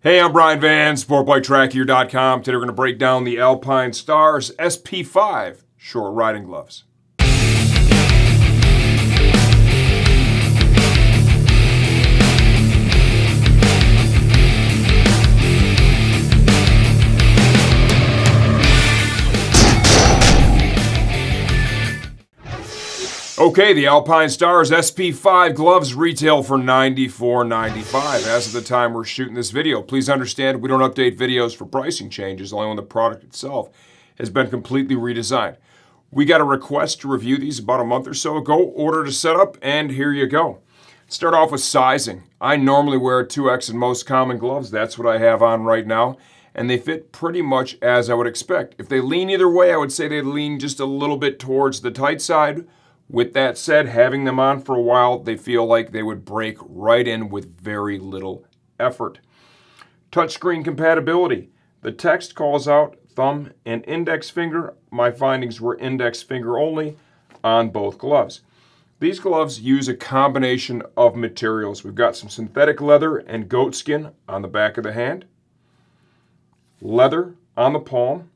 Hey, I'm Brian Van, SportbikeTrackHere.com. Today we're going to break down the Alpinestars SP-5 short riding gloves. Okay, the Alpinestars SP-5 gloves retail for $94.95 as of the time we're shooting this video. Please understand we don't update videos for pricing changes, only when the product itself has been completely redesigned. We got a request to review these about a month or so ago, order to set up, and here you go. Start off with sizing. I normally wear a 2X in most common gloves. That's what I have on right now, and they fit pretty much as I would expect. If they lean either way, I would say they lean just a little bit towards the tight side. With that said, having them on for a while, they feel like they would break right in with very little effort. Touchscreen compatibility. The text calls out thumb and index finger. My findings were index finger only on both gloves. These gloves use a combination of materials. We've got some synthetic leather and goat skin on the back of the hand, leather on the palm,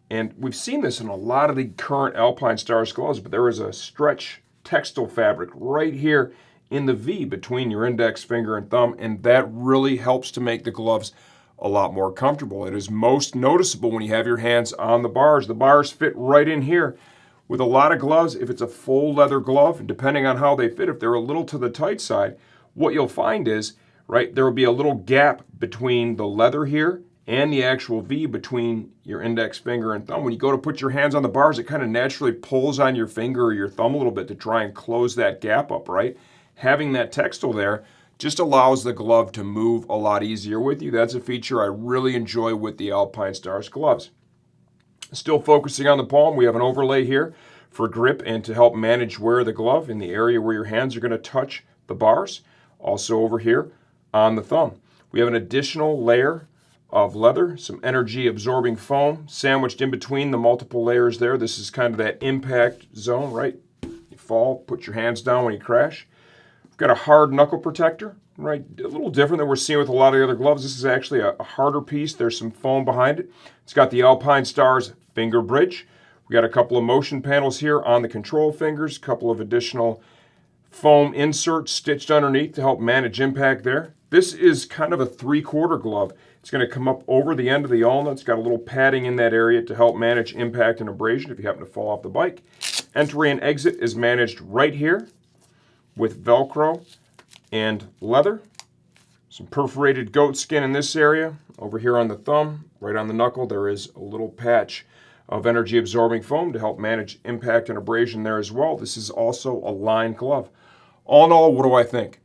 and we've seen this in a lot of the current Alpinestars gloves, but there is a stretch textile fabric right here in the V between your index finger and thumb, and that really helps to make the gloves a lot more comfortable. It is most noticeable when you have your hands on the bars. The bars fit right in here. With a lot of gloves, if it's a full leather glove, and depending on how they fit, if they're a little to the tight side, what you'll find is, right, there will be a little gap between the leather here and the actual V between your index finger and thumb. When you go to put your hands on the bars, it kind of naturally pulls on your finger or your thumb a little bit to try and close that gap up, right? Having that textile there just allows the glove to move a lot easier with you. That's a feature I really enjoy with the Alpinestars gloves. Still focusing on the palm, we have an overlay here for grip and to help manage wear the glove in the area where your hands are going to touch the bars. Also over here on the thumb. We have an additional layer of leather, some energy absorbing foam sandwiched in between the multiple layers there. This is kind of that impact zone, right? You fall, put your hands down when you crash. We've got a hard knuckle protector, right? A little different than we're seeing with a lot of the other gloves. This is actually a harder piece. There's some foam behind it. It's got the Alpinestars finger bridge. We got a couple of motion panels here on the control fingers, a couple of additional foam inserts stitched underneath to help manage impact there. This is kind of a 3/4 glove. It's going to come up over the end of the ulna. It's got a little padding in that area to help manage impact and abrasion if you happen to fall off the bike. Entry and exit is managed right here with Velcro and leather. Some perforated goat skin in this area. Over here on the thumb, right on the knuckle, there is a little patch of energy absorbing foam to help manage impact and abrasion there as well. This is also a lined glove. All in all, what do I think?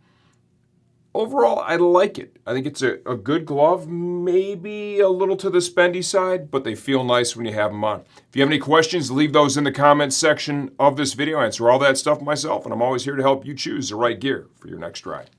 Overall, I like it. I think it's a good glove, maybe a little to the spendy side, but they feel nice when you have them on. If you have any questions, leave those in the comments section of this video. I answer all that stuff myself, and I'm always here to help you choose the right gear for your next ride.